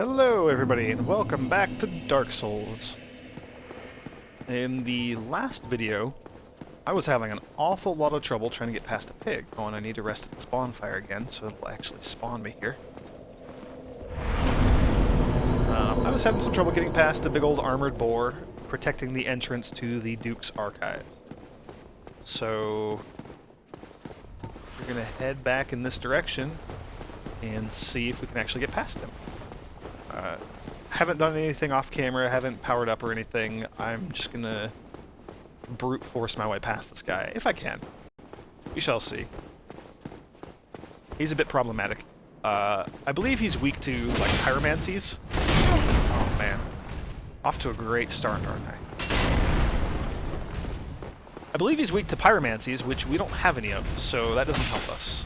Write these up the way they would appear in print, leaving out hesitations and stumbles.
Hello everybody and welcome back to Dark Souls. In the last video, I was having an awful lot of trouble trying to get past a pig. Oh, and I need to rest at the spawn fire again, so it'll actually spawn me here. I was having some trouble getting past the big old armored boar, protecting the entrance to the Duke's archive. So, we're gonna head back in this direction and see if we can actually get past him. Haven't done anything off camera, haven't powered up or anything. I'm just gonna brute force my way past this guy, if I can. We shall see. He's a bit problematic. I believe he's weak to, like, pyromancies. Oh, man. Off to a great start, aren't I? I believe he's weak to pyromancies, which we don't have any of, so that doesn't help us.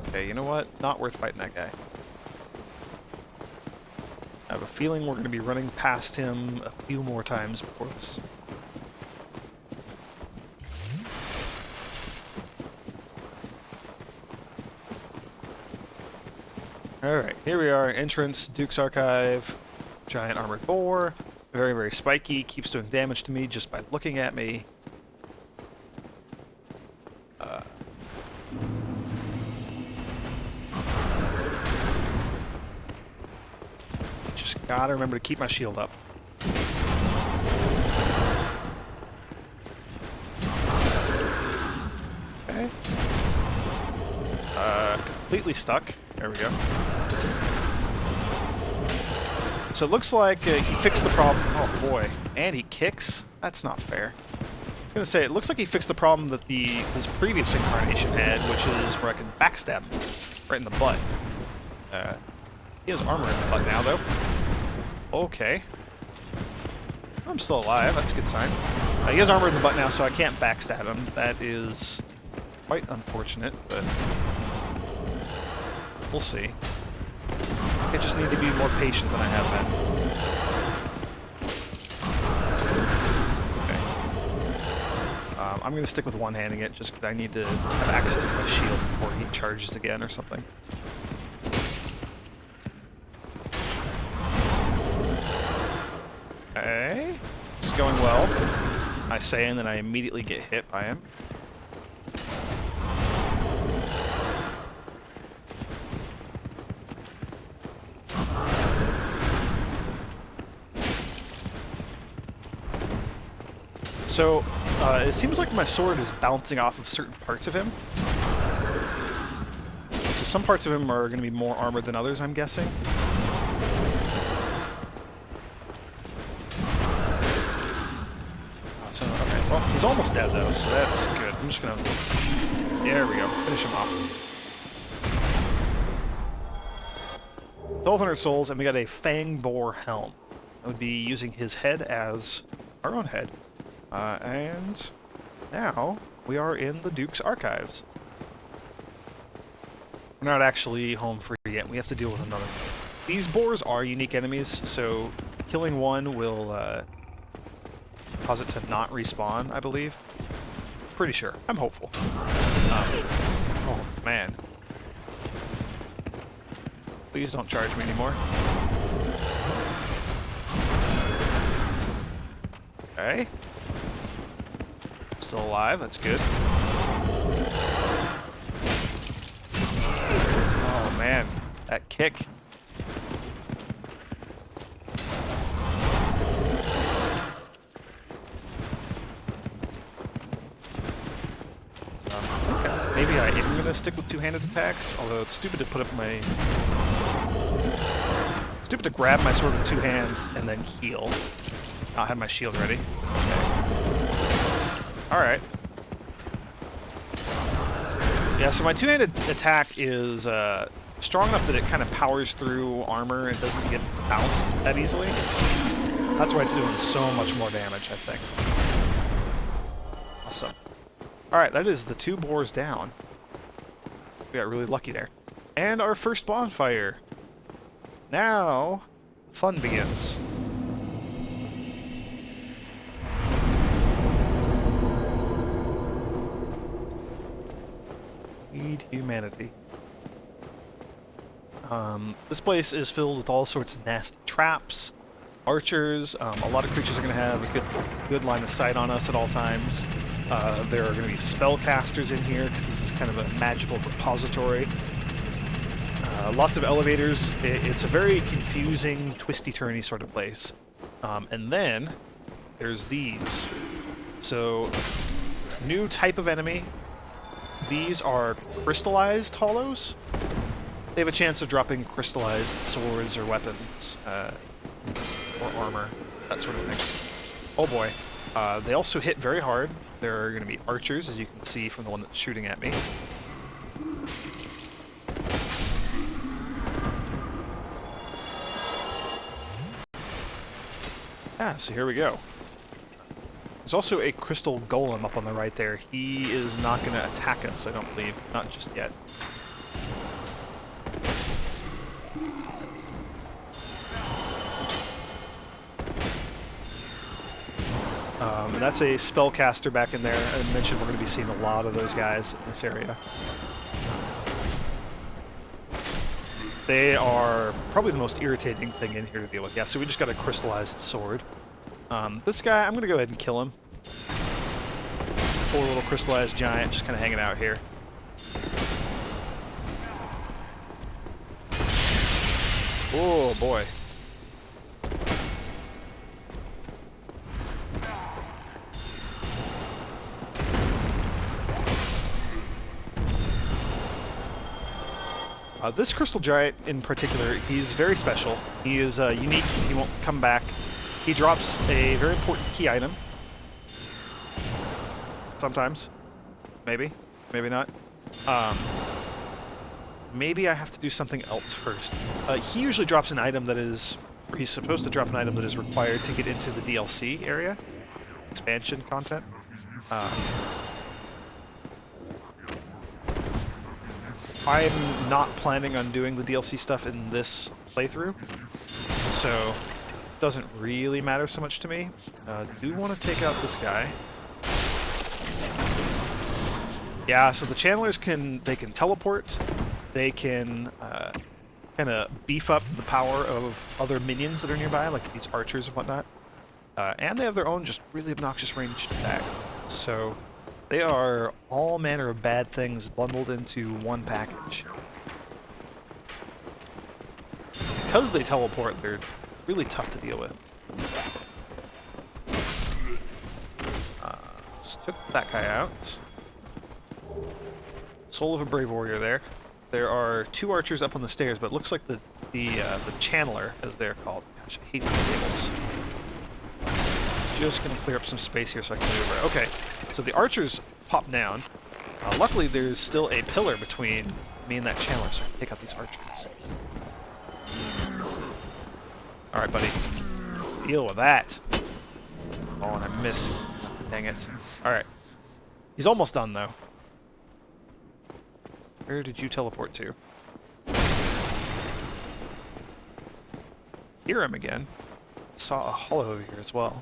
Okay, you know what? Not worth fighting that guy. I have a feeling we're going to be running past him a few more times before this. Alright, here we are. Entrance, Duke's Archive, giant armored boar. Very, very spiky, keeps doing damage to me just by looking at me. Gotta remember to keep my shield up. Okay. Completely stuck. There we go. So it looks like he fixed the problem. Oh boy. And he kicks? That's not fair. I was gonna say, it looks like he fixed the problem that his previous incarnation had, which is where I can backstab him right in the butt. He has armor in the butt now, though. Okay. I'm still alive, that's a good sign. He has armor in the butt now, so I can't backstab him. That is quite unfortunate, but we'll see. I just need to be more patient than I have been. Okay. I'm going to stick with one-handing it, just because I need to have access to my shield before he charges again or something. Okay, it's going well, I say, and then I immediately get hit by him. So, it seems like my sword is bouncing off of certain parts of him. So some parts of him are going to be more armored than others, I'm guessing. Okay, well, he's almost dead, though, so that's good. I'm just gonna... There we go. Finish him off. 1,200 souls, and we got a Fang Boar helm. I would be using his head as our own head. And now we are in the Duke's archives. We're not actually home free yet. We have to deal with another. These boars are unique enemies, so killing one will... cause it to not respawn, I believe. Pretty sure. I'm hopeful. Oh, man. Please don't charge me anymore. Okay. Still alive, that's good. Oh, man. That kick. Maybe I am going to stick with two-handed attacks, although it's stupid to put up my... Stupid to grab my sword with two hands and then heal. Not have my shield ready. Okay. Alright. Yeah, so my two-handed attack is strong enough that it kind of powers through armor and doesn't get bounced that easily. That's why it's doing so much more damage, I think. Awesome. Alright, that is the two boars down. We got really lucky there. And our first bonfire. Now, fun begins. Feed humanity. This place is filled with all sorts of nasty traps, archers. A lot of creatures are going to have a good line of sight on us at all times. There are going to be spellcasters in here because this is kind of a magical repository. Lots of elevators. It's a very confusing, twisty-turny sort of place. And then there's these. So, new type of enemy. These are crystallized hollows. They have a chance of dropping crystallized swords or weapons, or armor, that sort of thing. Oh boy. They also hit very hard. There are going to be archers, as you can see from the one that's shooting at me. Yeah, so here we go. There's also a crystal golem up on the right there. He is not going to attack us, I don't believe. Not just yet. And that's a spellcaster back in there. I mentioned we're going to be seeing a lot of those guys in this area. They are probably the most irritating thing in here to deal with. Yeah, so we just got a crystallized sword. This guy, I'm going to go ahead and kill him. Poor little crystallized giant just kind of hanging out here. Oh, boy. This crystal giant in particular, he's very special. He is unique. He won't come back. He drops a very important key item. Sometimes. Maybe. Maybe not. Maybe I have to do something else first. He usually drops an item that is... Or he's supposed to drop an item that is required to get into the DLC area. Expansion content. I'm not planning on doing the DLC stuff in this playthrough, so it doesn't really matter so much to me. Do want to take out this guy. Yeah, so the channelers can teleport, they can kind of beef up the power of other minions that are nearby, like these archers and whatnot. And they have their own just really obnoxious ranged attack. So they are all manner of bad things bundled into one package. Because they teleport, they're really tough to deal with. Just took that guy out. Soul of a Brave Warrior there. There are two archers up on the stairs, but it looks like the channeler, as they're called. Gosh, I hate these tables. Just gonna clear up some space here so I can maneuver. Okay, so the archers pop down. Luckily, there's still a pillar between me and that channeler, so I can take out these archers. Alright, buddy. Deal with that. Oh, and I missed. Dang it. Alright. He's almost done, though. Where did you teleport to? Hear him again. Saw a hollow over here as well.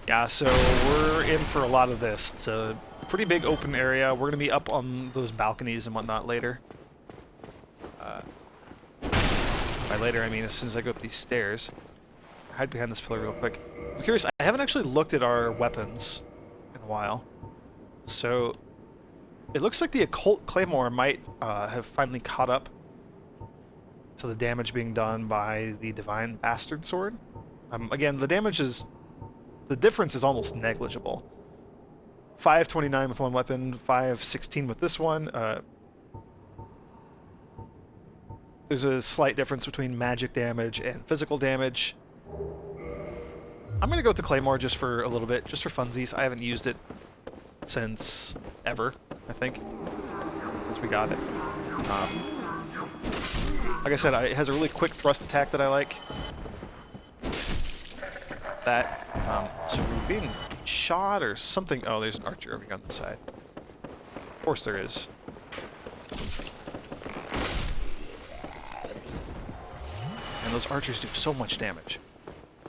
Yeah, so we're in for a lot of this. It's a pretty big open area. We're going to be up on those balconies and whatnot later. By later, I mean as soon as I go up these stairs. Hide behind this pillar real quick. I'm curious, I haven't actually looked at our weapons in a while. So, it looks like the Occult Claymore might have finally caught up to the damage being done by the Divine Bastard Sword. Again, the damage is... The difference is almost negligible. 529 with one weapon, 516 with this one. There's a slight difference between magic damage and physical damage. I'm going to go with the Claymore just for a little bit, just for funsies. I haven't used it since ever, I think, since we got it. Like I said, it has a really quick thrust attack that I like. That, so we're being shot or something. Oh, there's an archer over here on the side. Of course there is. And those archers do so much damage.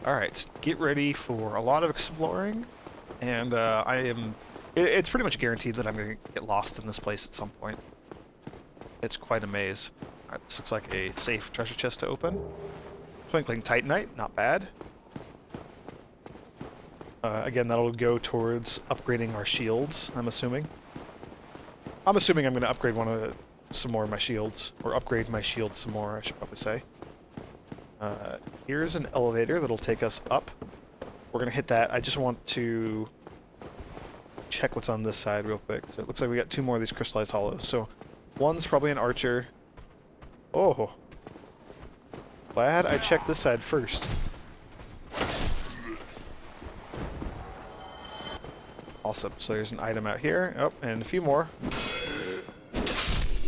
Alright, get ready for a lot of exploring. And I am It's pretty much guaranteed that I'm going to get lost in this place at some point. It's quite a maze. Alright, this looks like a safe treasure chest to open. Twinkling Titanite, not bad. Again, that'll go towards upgrading our shields, I'm assuming. I'm assuming I'm going to upgrade some more of my shields, or upgrade my shields some more, I should probably say. Here's an elevator that'll take us up. We're going to hit that. I just want to check what's on this side real quick. So it looks like we got 2 more of these crystallized hollows. So one's probably an archer. Oh. Glad I checked this side first. Awesome. So there's an item out here. Oh, and a few more.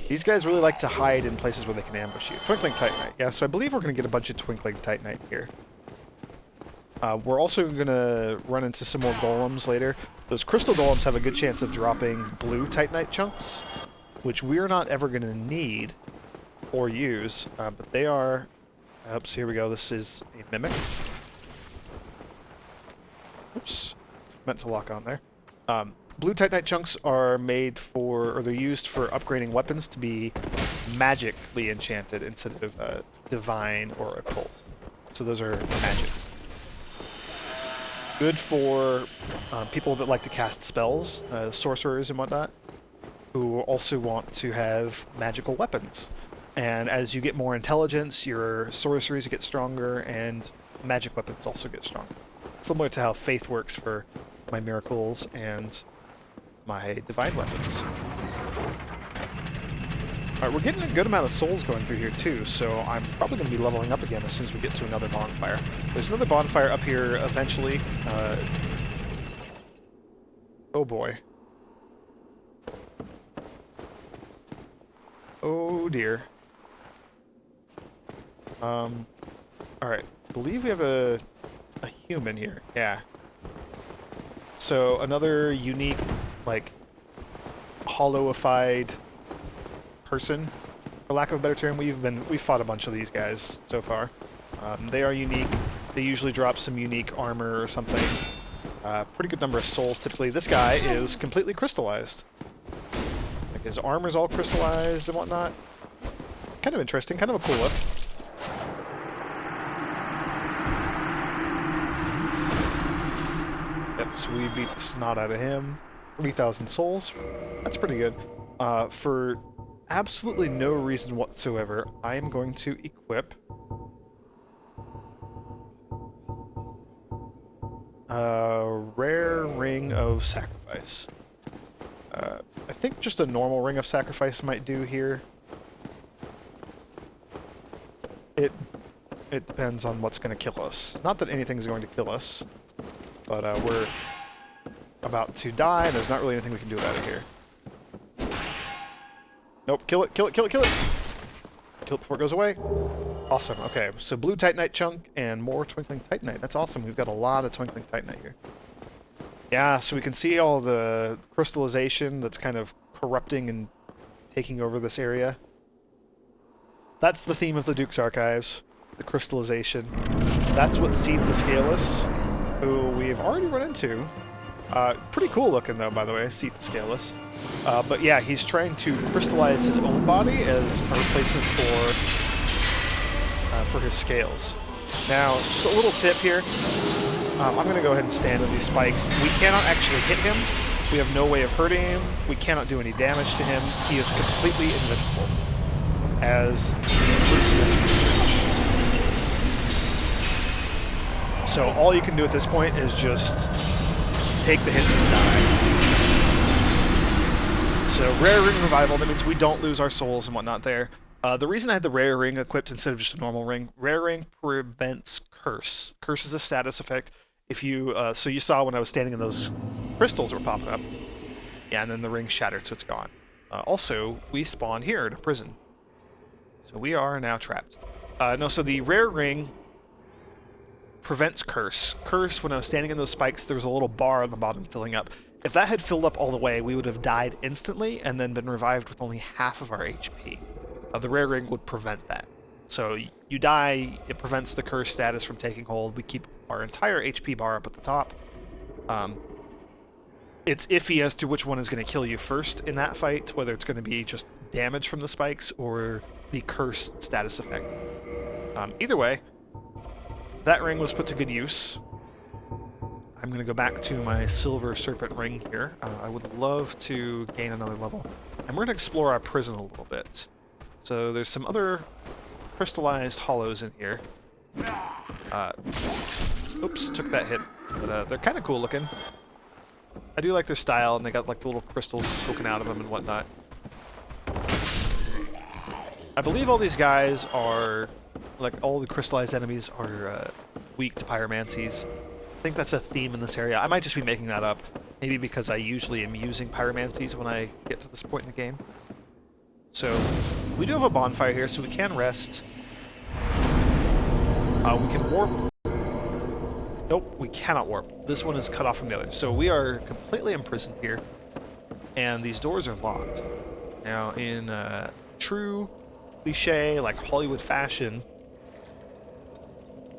These guys really like to hide in places where they can ambush you. Twinkling Titanite. Yeah, so I believe we're going to get a bunch of Twinkling Titanite here. We're also going to run into some more golems later. Those crystal golems have a good chance of dropping blue Titanite chunks, which we're not ever going to need or use, but they are... Oops, here we go. This is a mimic. Oops. Meant to lock on there. Blue Titanite chunks are made for, or they're used for upgrading weapons to be magically enchanted instead of divine or occult. So those are magic. Good for people that like to cast spells, sorcerers and whatnot, who also want to have magical weapons. And as you get more intelligence, your sorceries get stronger, and magic weapons also get stronger. Similar to how faith works for my miracles and my divine weapons. Alright, we're getting a good amount of souls going through here too, so I'm probably going to be leveling up again as soon as we get to another bonfire. There's another bonfire up here eventually. Oh boy. Oh dear. Alright, I believe we have a human here. Yeah. So another unique, like, hollowified person, for lack of a better term. We've fought a bunch of these guys so far. They are unique. They usually drop some unique armor or something. Pretty good number of souls typically. This guy is completely crystallized. Like, his armor's all crystallized and whatnot. Kind of interesting, kind of a cool look. Yep, so we beat the snot out of him. 3,000 souls. That's pretty good. For absolutely no reason whatsoever, I am going to equip a rare ring of sacrifice. I think just a normal ring of sacrifice might do here. It depends on what's going to kill us. Not that anything's going to kill us, but we're about to die, and there's not really anything we can do about it here. Nope, kill it, kill it, kill it, kill it! Kill it before it goes away. Awesome, okay, so blue Titanite chunk and more Twinkling Titanite. That's awesome, we've got a lot of Twinkling Titanite here. Yeah, so we can see all the crystallization that's kind of corrupting and taking over this area. That's the theme of the Duke's Archives, the crystallization. That's what Seath the Scaleless, who we've already run into. Pretty cool looking though, by the way, Seath the Scaleless. But yeah, he's trying to crystallize his own body as a replacement for his scales. Now, just a little tip here. I'm going to go ahead and stand on these spikes. We cannot actually hit him. We have no way of hurting him. We cannot do any damage to him. He is completely invincible, as the fruits of his research. So all you can do at this point is just take the hits and die. So rare ring revival, that means we don't lose our souls and whatnot there. The reason I had the rare ring equipped instead of just a normal ring, rare ring prevents curse. Curse is a status effect. If you, so you saw when I was standing in those crystals were popping up. Yeah, and then the ring shattered, so it's gone. Also, we spawn here in a prison. So we are now trapped. No, so the rare ring prevents curse. Curse, when I was standing in those spikes, there was a little bar on the bottom filling up. If that had filled up all the way, we would have died instantly and then been revived with only half of our HP. The rare ring would prevent that. So you die, it prevents the curse status from taking hold. We keep our entire HP bar up at the top. it's iffy as to which one is going to kill you first in that fight, whether it's going to be just damage from the spikes or the curse status effect. Either way, that ring was put to good use. I'm going to go back to my silver serpent ring here. I would love to gain another level. And we're going to explore our prison a little bit. So there's some other crystallized hollows in here. Oops, took that hit. But they're kind of cool looking. I do like their style, and they got like the little crystals poking out of them and whatnot. I believe all these guys are, like all the crystallized enemies are weak to pyromancies. I think that's a theme in this area. I might just be making that up. Maybe because I usually am using pyromancies when I get to this point in the game. So, we do have a bonfire here, so we can rest. We can warp. Nope, we cannot warp. This one is cut off from the other. So we are completely imprisoned here. And these doors are locked. Now, in true cliche, like Hollywood fashion,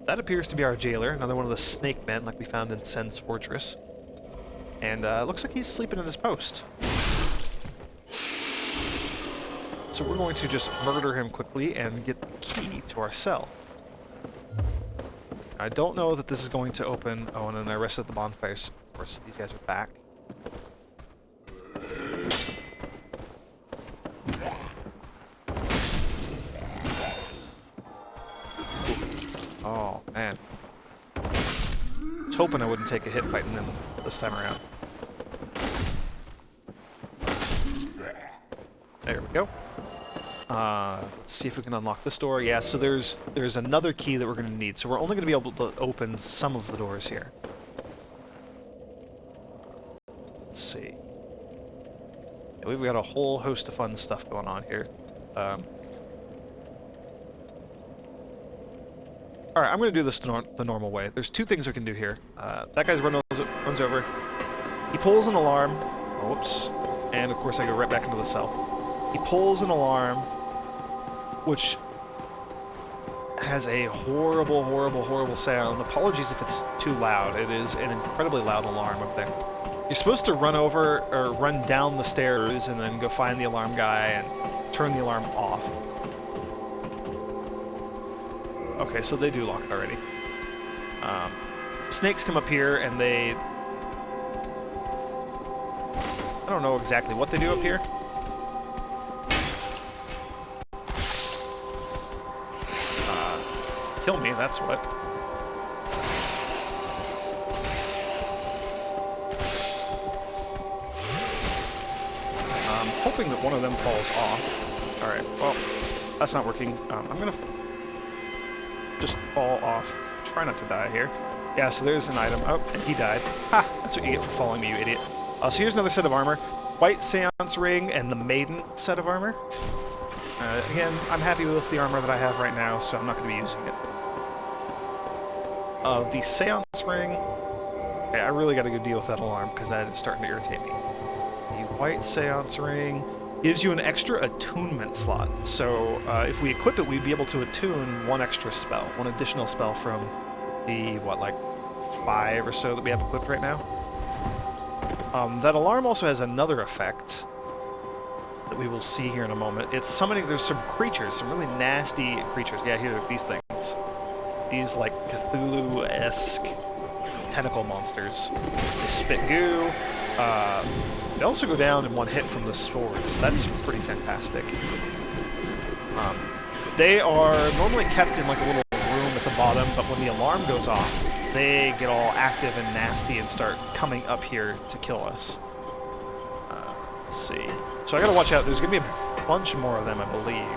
that appears to be our jailer, another one of the snake men like we found in Sen's fortress. And looks like he's sleeping in his post. So we're going to just murder him quickly and get the key to our cell. I don't know that this is going to open... Oh, and then I rested the bonfires. Of course, these guys are back. Oh, man. I was hoping I wouldn't take a hit fighting them this time around. There we go. Let's see if we can unlock this door. Yeah, so there's another key that we're going to need. So we're only going to be able to open some of the doors here. Let's see. Yeah, we've got a whole host of fun stuff going on here. Alright, I'm going to do this the normal way. There's two things we can do here. That guy runs over. He pulls an alarm. Whoops. And of course I go right back into the cell. He pulls an alarm, which has a horrible, horrible, horrible sound. Apologies if it's too loud. It is an incredibly loud alarm up there. You're supposed to run over, or run down the stairs, and then go find the alarm guy and turn the alarm off. Okay, so they do lock it already. Snakes come up here, and they... I don't know exactly what they do up here. Kill me, that's what. I'm hoping that one of them falls off. Alright, well, that's not working. I'm gonna just fall off. Try not to die here. Yeah, so there's an item. Oh, and he died. Ha! That's what you get for following me, you idiot. So here's another set of armor. White Seance Ring and the Maiden set of armor. Again, I'm happy with the armor that I have right now, so I'm not going to be using it. The Seance Ring... Okay, I really got to go deal with that alarm, because that is starting to irritate me. The White Seance Ring gives you an extra attunement slot. So, if we equip it, we'd be able to attune one extra spell. One additional spell from the, what, like 5 or so that we have equipped right now? That alarm also has another effect that we will see here in a moment. It's summoning... There's some creatures, some really nasty creatures. Yeah, here are these things. These, like, Cthulhu-esque tentacle monsters. They spit goo. They also go down in one hit from the swords. That's pretty fantastic. They are normally kept in, like, a little room at the bottom, but when the alarm goes off, they get all active and nasty and start coming up here to kill us. Let's see. So I gotta watch out. There's gonna be a bunch more of them, I believe.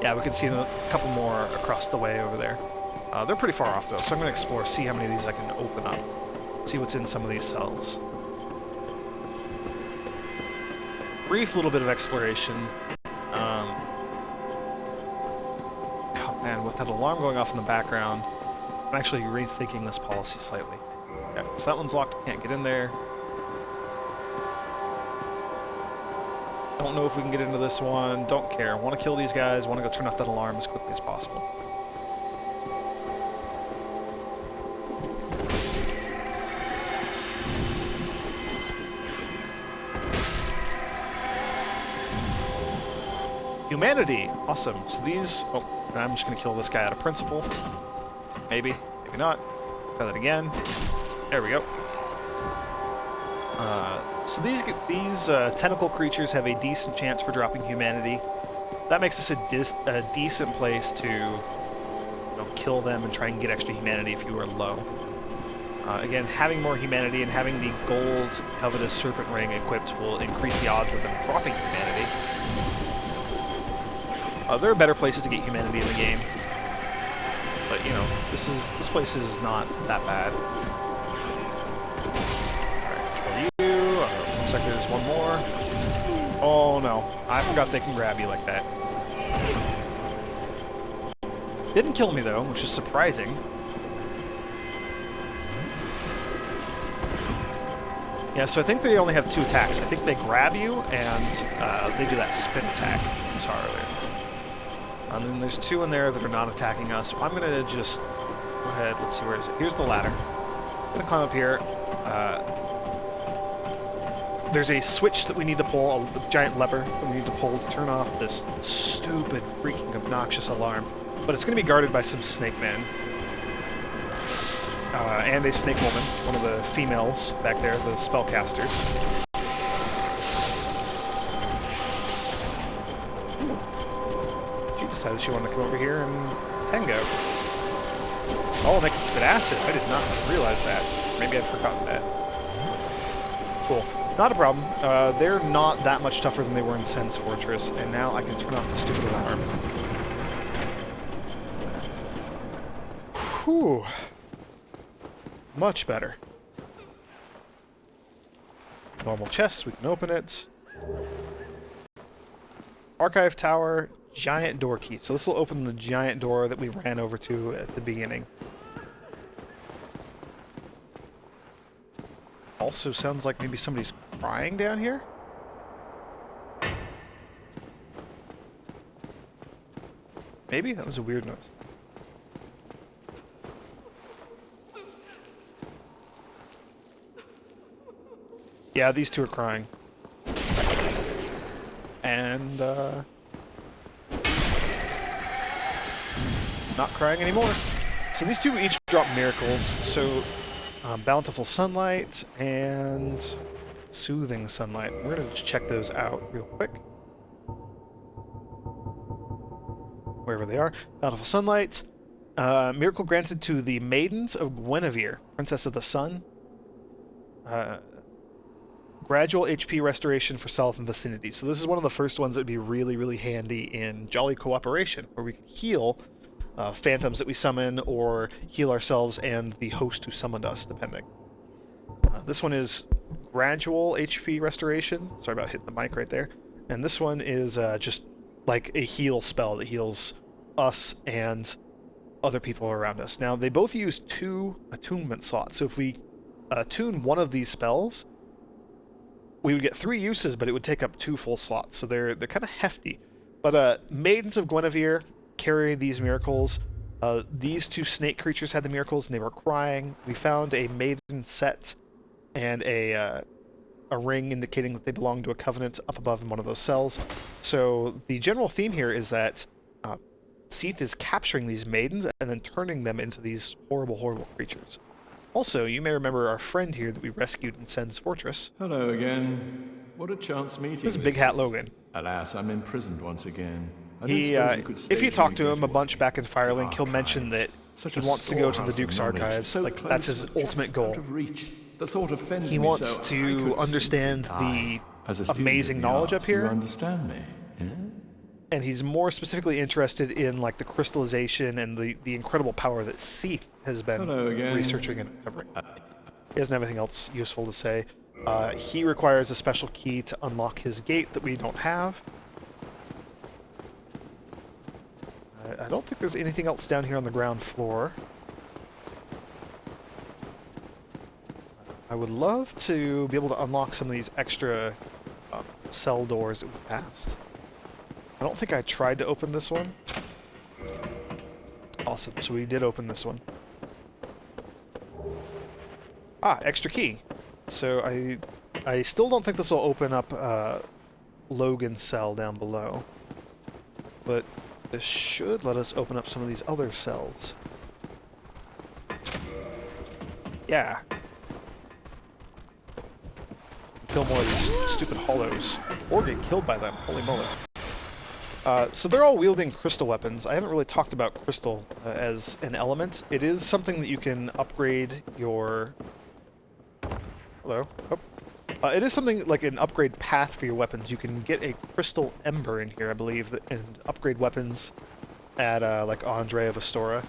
Yeah, we can see a couple more across the way over there. They're pretty far off, though, so I'm gonna explore, see how many of these I can open up. See what's in some of these cells. Brief little bit of exploration. Oh man, with that alarm going off in the background, I'm actually rethinking this policy slightly. Yeah, so that one's locked, can't get in there. Don't know if we can get into this one, don't care. Want to kill these guys, want to go turn off that alarm as quickly as possible. Humanity. Awesome. So these... Oh, I'm just going to kill this guy out of principle. Maybe. Maybe not. Try that again. There we go. So these tentacle creatures have a decent chance for dropping humanity. That makes this a decent place to kill them and try and get extra humanity if you are low. Again, having more humanity and having the gold covetous serpent ring equipped will increase the odds of them dropping humanity. There are better places to get humanity in the game, but this place is not that bad. Alright, kill you. Looks like there's one more. Oh no, I forgot they can grab you like that. Didn't kill me though, which is surprising. Yeah, so I think they only have 2 attacks. I think they grab you, and they do that spin attack we saw earlier. And then there's 2 in there that are not attacking us. So I'm going to just go ahead. Let's see, where is it? Here's the ladder. I'm going to climb up here. There's a switch that we need to pull, a giant lever that we need to pull to turn off this stupid, freaking obnoxious alarm. But it's going to be guarded by some snake men. And a snake woman, one of the females back there, the spellcasters. She decided she wanted to come over here and tango. Oh, they can spit acid. I did not realize that. Maybe I'd forgotten that. Cool. Not a problem. They're not that much tougher than they were in Sen's Fortress, and now I can turn off the stupid alarm. Whew. Much better. Normal chest, we can open it. Archive tower, giant door key. So this will open the giant door that we ran over to at the beginning. Also sounds like maybe somebody's crying down here. Maybe? That was a weird noise. Yeah, these 2 are crying. And, not crying anymore. So these 2 each drop miracles. So, Bountiful Sunlight and Soothing Sunlight. We're going to just check those out real quick. Wherever they are. Bountiful Sunlight. Miracle granted to the Maidens of Guinevere, Princess of the Sun. Gradual HP restoration for self and vicinity. So this is one of the first ones that would be really, really handy in Jolly Cooperation, where we can heal phantoms that we summon, or heal ourselves and the host who summoned us, depending. This one is gradual HP restoration. Sorry about hitting the mic right there. And this one is just like a heal spell that heals us and other people around us. Now, they both use 2 attunement slots. So if we attune one of these spells, we would get 3 uses, but it would take up 2 full slots, so they're kind of hefty. But Maidens of Guinevere carry these miracles. These 2 snake creatures had the miracles, and they were crying. We found a maiden set and a ring indicating that they belong to a covenant up above in one of those cells. So the general theme here is that Seath is capturing these maidens and then turning them into these horrible, horrible creatures. Also, you may remember our friend here that we rescued in Sen's Fortress. Hello again. What a chance meeting. This is Big Hat Logan. Alas, I'm imprisoned once again. If you talk to him a bunch back in Firelink, he'll mention that he wants to go to the Duke's archives. Like, that's his ultimate goal. He wants to understand the amazing knowledge up here. You understand me? Yeah? And he's more specifically interested in like the crystallization and the incredible power that Seath has been researching and uncovering. He doesn't have anything else useful to say. He requires a special key to unlock his gate that we don't have. I don't think there's anything else down here on the ground floor. I would love to be able to unlock some of these extra cell doors that we passed. I don't think I tried to open this one. Awesome, so we did open this one. Ah, extra key. So I still don't think this will open up Logan's cell down below. but this should let us open up some of these other cells. Yeah. Kill more of these stupid hollows. Or get killed by them. Holy moly. So they're all wielding crystal weapons. I haven't really talked about crystal as an element. It is something that you can upgrade your... Hello? Oh. It is something like an upgrade path for your weapons. You can get a crystal ember in here, I believe, and upgrade weapons at like Andre of Astora.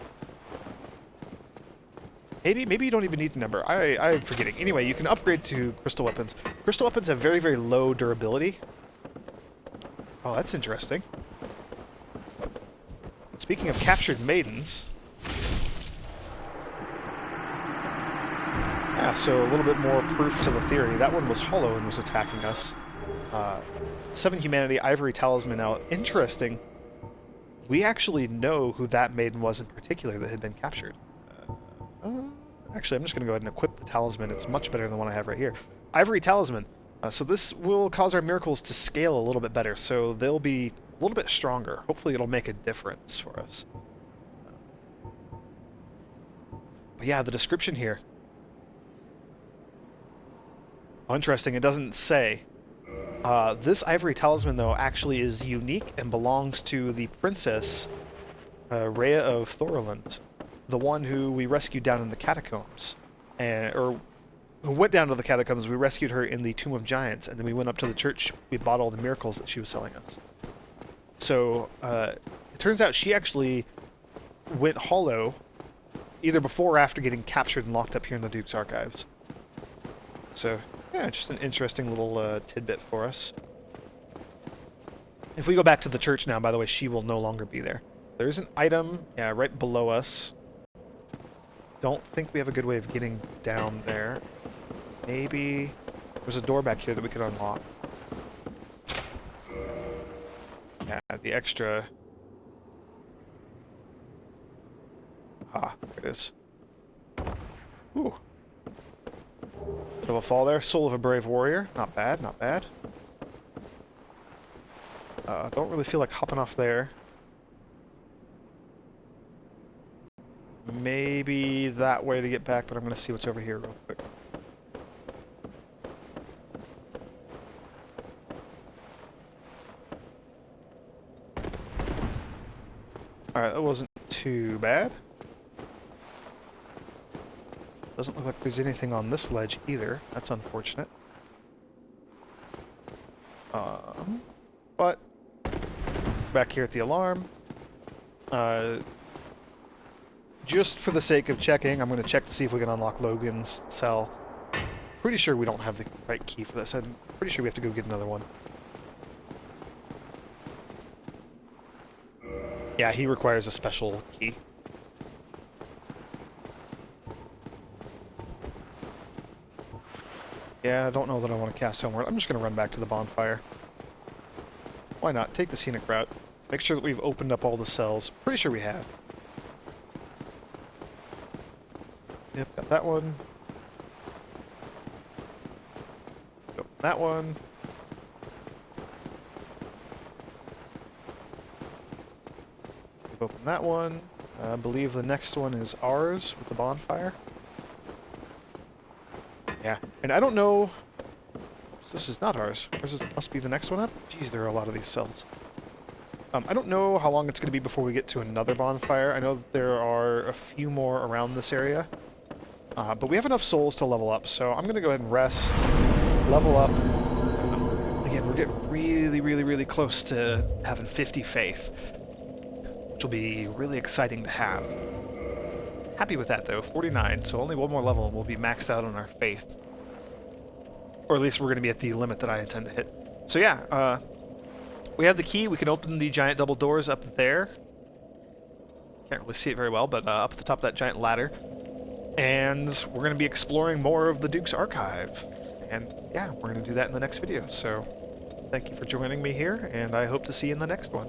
Maybe you don't even need an ember. I'm forgetting. Anyway, you can upgrade to crystal weapons. Crystal weapons have very, very low durability. Oh, that's interesting. Speaking of captured maidens... Yeah, so a little bit more proof to the theory. That one was hollow and was attacking us. 7 Humanity, Ivory Talisman. Now, interesting. We actually know who that maiden was in particular that had been captured. Actually, I'm just going to go ahead and equip the talisman. It's much better than the one I have right here. Ivory Talisman. So this will cause our miracles to scale a little bit better, so they'll be a little bit stronger. Hopefully it'll make a difference for us. But yeah, the description here. Oh, interesting, it doesn't say. This Ivory Talisman, though, actually is unique and belongs to the Princess Rhea of Thorland, the one who we rescued down in the catacombs. Or who went down to the catacombs. We rescued her in the Tomb of Giants, and then we went up to the church. We bought all the miracles that she was selling us. So, it turns out she actually went hollow either before or after getting captured and locked up here in the Duke's archives. So, yeah, just an interesting little tidbit for us. If we go back to the church now, by the way, she will no longer be there. There's an item, yeah, right below us. Don't think we have a good way of getting down there. Maybe there's a door back here that we could unlock. Yeah, the extra... Ah, there it is. Ooh. Bit of a fall there. Soul of a Brave Warrior. Not bad, not bad. Don't really feel like hopping off there. Maybe that way to get back, but I'm going to see what's over here real quick. Alright, that wasn't too bad. Doesn't look like there's anything on this ledge either. That's unfortunate. But back here at the alarm. Just for the sake of checking, I'm going to check to see if we can unlock Logan's cell. Pretty sure we don't have the right key for this. I'm pretty sure we have to go get another one. Yeah, he requires a special key. Yeah, I don't know that I want to cast homeward. I'm just going to run back to the bonfire. Why not? Take the scenic route. Make sure that we've opened up all the cells. Pretty sure we have. Yep, got that one. Open that one. We've opened that one. I believe the next one is ours with the bonfire. Yeah, and I don't know... This is not ours. Ours must be the next one up? Jeez, there are a lot of these cells. I don't know how long it's going to be before we get to another bonfire. I know that there are a few more around this area. But we have enough souls to level up, so I'm going to go ahead and rest, level up. Again, we're getting really, really, really close to having 50 faith, which will be really exciting to have. Happy with that, though. 49, so only one more level and we'll be maxed out on our faith. Or at least we're going to be at the limit that I intend to hit. So yeah, we have the key. We can open the giant double doors up there. Can't really see it very well, but up at the top of that giant ladder. And we're going to be exploring more of the Duke's archive. And yeah, we're going to do that in the next video. So thank you for joining me here, and I hope to see you in the next one.